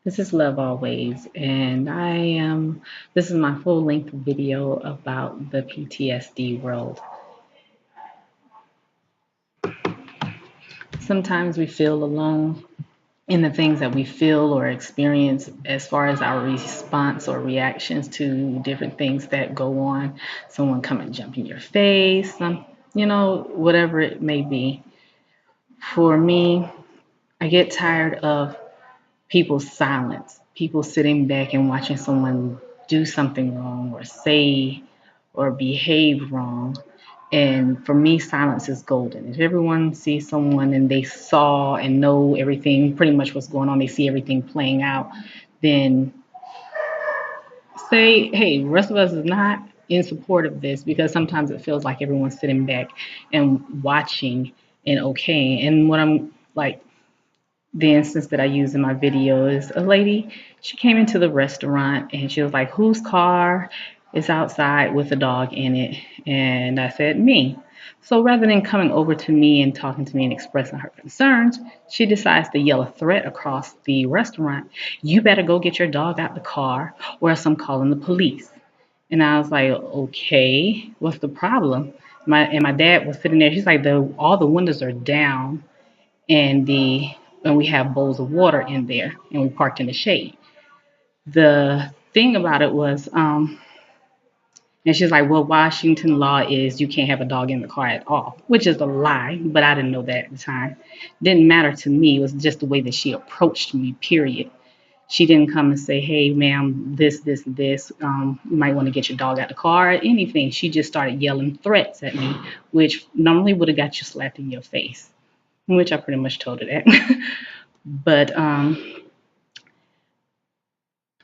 This is Love Always, and this is my full length video about the PTSD world. Sometimes we feel alone in the things that we feel or experience as far as our response or reactions to different things that go on. Someone come and jump in your face, whatever it may be. For me, I get tired of people's silence, people sitting back and watching someone do something wrong or say or behave wrong. And for me, silence is golden. If everyone sees someone and they saw and know everything, pretty much what's going on, they see everything playing out, then say, hey, the rest of us is not in support of this because sometimes it feels like everyone's sitting back and watching and okay. And what I'm like, the instance that I use in my video is a lady. She came into the restaurant and she was like, whose car is outside with a dog in it? And I said, me. So rather than coming over to me and talking to me and expressing her concerns, she decides to yell a threat across the restaurant. You better go get your dog out the car or else I'm calling the police. And I was like, okay, what's the problem? My dad was sitting there. She's like, all the windows are down and we have bowls of water in there and we parked in the shade. The thing about it was, and she's like, well, Washington law is you can't have a dog in the car at all, which is a lie, but I didn't know that at the time. Didn't matter to me. It was just the way that she approached me, period. She didn't come and say, hey, ma'am, this, you might want to get your dog out the car, or anything. She just started yelling threats at me, which normally would have got you slapped in your face, which I pretty much told her that. But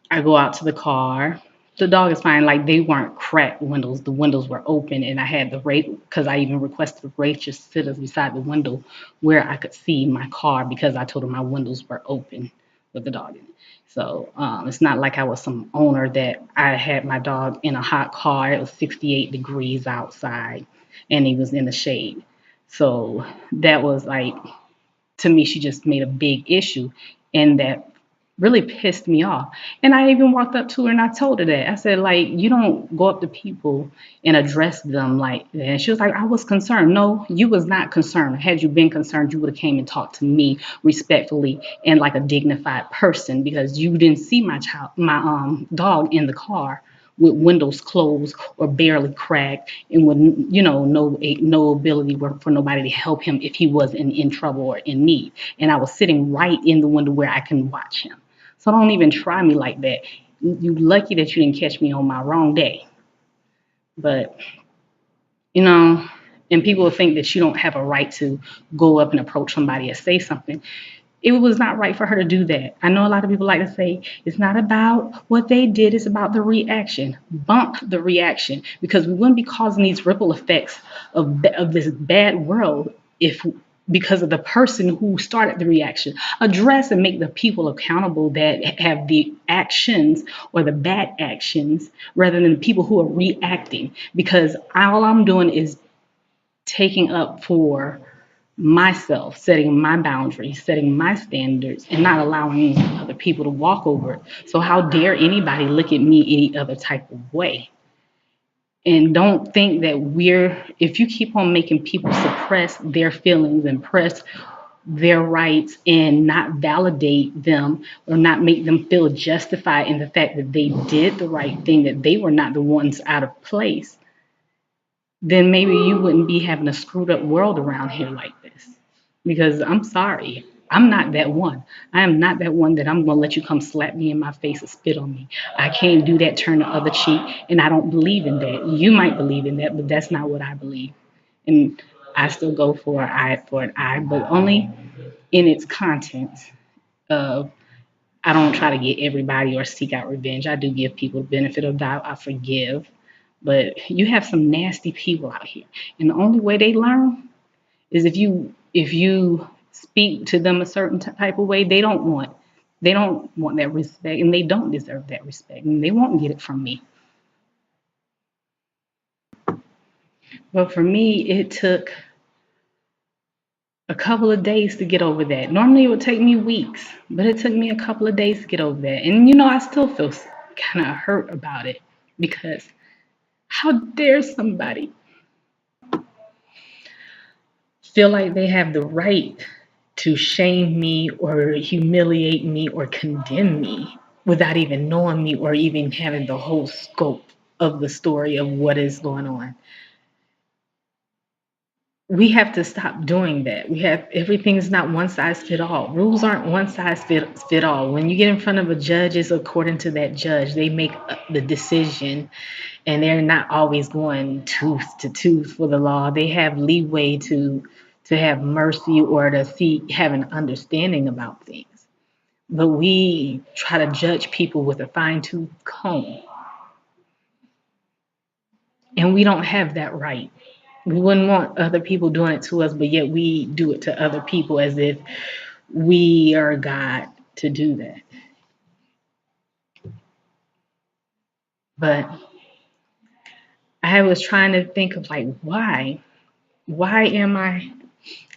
I go out to the car. The dog is fine. Like they weren't cracked windows. The windows were open, and I had the rate because I even requested the rate just sit us beside the window where I could see my car because I told her my windows were open with the dog in it. So it's not like I was some owner that I had my dog in a hot car. It was 68 degrees outside, and he was in the shade. So that was like to me, she just made a big issue, and that really pissed me off. And I even walked up to her and I told her that. I said, like, you don't go up to people and address them like that. And she was like, I was concerned. No, you was not concerned. Had you been concerned, you would have came and talked to me respectfully and like a dignified person because you didn't see my dog in the car with windows closed or barely cracked and with no ability for nobody to help him if he was in trouble or in need. And I was sitting right in the window where I can watch him. So don't even try me like that. You lucky that you didn't catch me on my wrong day. But you know, and people will think that you don't have a right to go up and approach somebody and say something. It was not right for her to do that. I know a lot of people like to say it's not about what they did, it's about the reaction. Bump the reaction because we wouldn't be causing these ripple effects of this bad world if because of the person who started the reaction. Address and make the people accountable that have the actions or the bad actions rather than the people who are reacting. Because all I'm doing is taking up for myself, setting my boundaries, setting my standards, and not allowing other people to walk over it. So how dare anybody look at me any other type of way? And don't think that if you keep on making people suppress their feelings and press their rights and not validate them or not make them feel justified in the fact that they did the right thing, that they were not the ones out of place, then maybe you wouldn't be having a screwed up world around here like this. Because I'm sorry, I'm not that one. I am not that one that I'm going to let you come slap me in my face and spit on me. I can't do that, turn the other cheek, and I don't believe in that. You might believe in that, but that's not what I believe. And I still go for an eye for an eye, but only in its contents of I don't try to get everybody or seek out revenge. I do give people the benefit of doubt. I forgive. But you have some nasty people out here. And the only way they learn is if you speak to them a certain type of way, they don't want that respect and they don't deserve that respect and they won't get it from me. But for me, it took a couple of days to get over that. Normally it would take me weeks, but it took me a couple of days to get over that. And I still feel kind of hurt about it because how dare somebody feel like they have the right to shame me or humiliate me or condemn me without even knowing me or even having the whole scope of the story of what is going on. We have to stop doing that. Everything's not one size fit all. Rules aren't one size fit all. When you get in front of a judge, it's according to that judge. They make the decision, and they're not always going tooth to tooth for the law. They have leeway to have mercy or to have an understanding about things. But we try to judge people with a fine tooth comb, and we don't have that right. We wouldn't want other people doing it to us, but yet we do it to other people as if we are God to do that. But I was trying to think of like, why? Why am I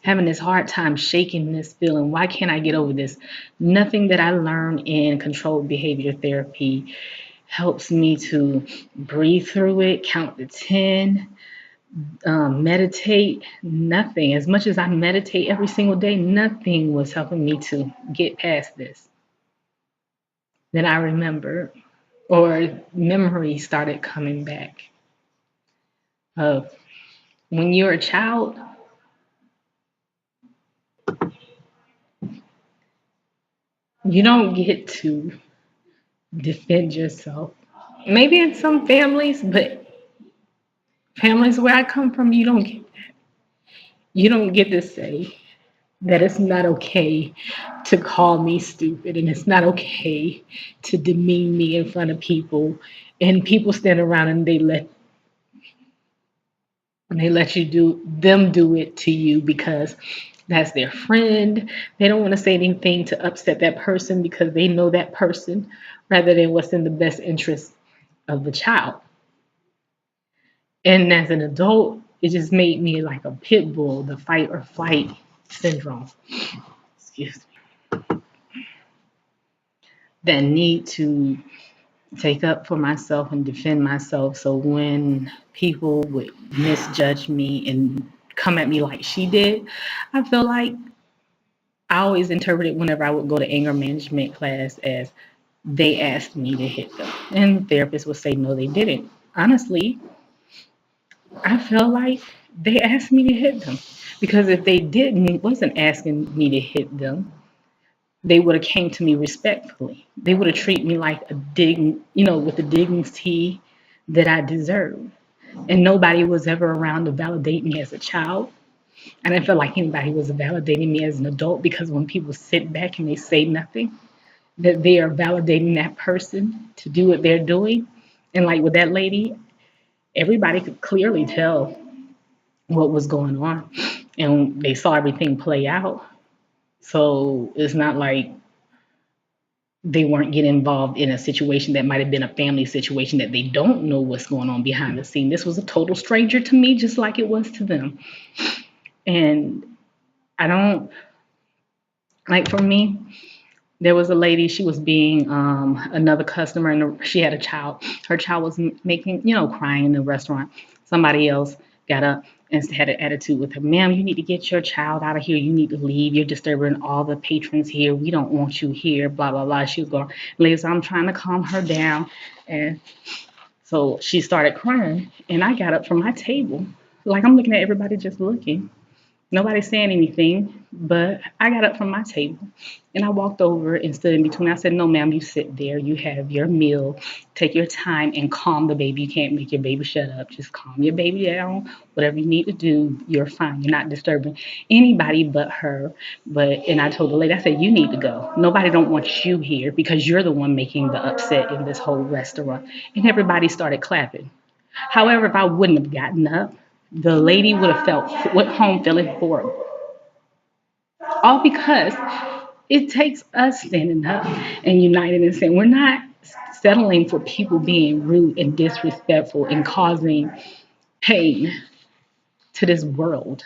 having this hard time shaking this feeling? Why can't I get over this? Nothing that I learned in controlled behavior therapy helps me to breathe through it, count to 10, meditate. Nothing. As much as I meditate every single day, nothing was helping me to get past this. Then I remember, or memory started coming back of when you're a child, you don't get to defend yourself. Maybe in some families, but families where I come from, you don't get to say that it's not okay to call me stupid and it's not okay to demean me in front of people. And people stand around and they let you do it to you because that's their friend. They don't want to say anything to upset that person because they know that person rather than what's in the best interest of the child. And as an adult, it just made me like a pit bull, the fight or flight syndrome. Excuse me. That need to take up for myself and defend myself. So when people would misjudge me and come at me like she did, I feel like I always interpreted whenever I would go to anger management class as they asked me to hit them. And therapists would say, no, they didn't. Honestly, I feel like they asked me to hit them because if they wasn't asking me to hit them, they would have came to me respectfully. They would have treated me like with the dignity that I deserve. And nobody was ever around to validate me as a child. I didn't feel like anybody was validating me as an adult because when people sit back and they say nothing, that they are validating that person to do what they're doing. And like with that lady, everybody could clearly tell what was going on and they saw everything play out. So it's not like they weren't getting involved in a situation that might have been a family situation that they don't know what's going on behind the scene. This was a total stranger to me, just like it was to them. And I don't like for me, there was a lady, she was being another customer, and she had a child. Her child was making, crying in the restaurant. Somebody else got up and had an attitude with her. Ma'am, you need to get your child out of here. You need to leave. You're disturbing all the patrons here. We don't want you here, blah, blah, blah. She was going, ladies, I'm trying to calm her down. And so she started crying, and I got up from my table. Like I'm looking at everybody just looking. Nobody's saying anything, but I got up from my table and I walked over and stood in between. I said, no, ma'am, you sit there. You have your meal. Take your time and calm the baby. You can't make your baby shut up. Just calm your baby down. Whatever you need to do, you're fine. You're not disturbing anybody but her. And I told the lady, I said, you need to go. Nobody don't want you here because you're the one making the upset in this whole restaurant. And everybody started clapping. However, if I wouldn't have gotten up, the lady would have went home feeling horrible. All because it takes us standing up and uniting and saying we're not settling for people being rude and disrespectful and causing pain to this world.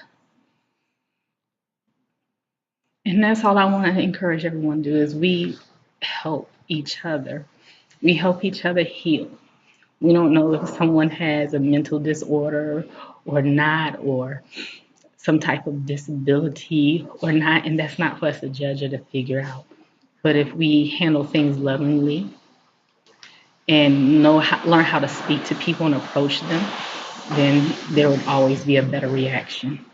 And that's all I want to encourage everyone to do is we help each other. We help each other heal. We don't know if someone has a mental disorder or not, or some type of disability or not, and that's not for us to judge or to figure out. But if we handle things lovingly and learn how to speak to people and approach them, then there would always be a better reaction.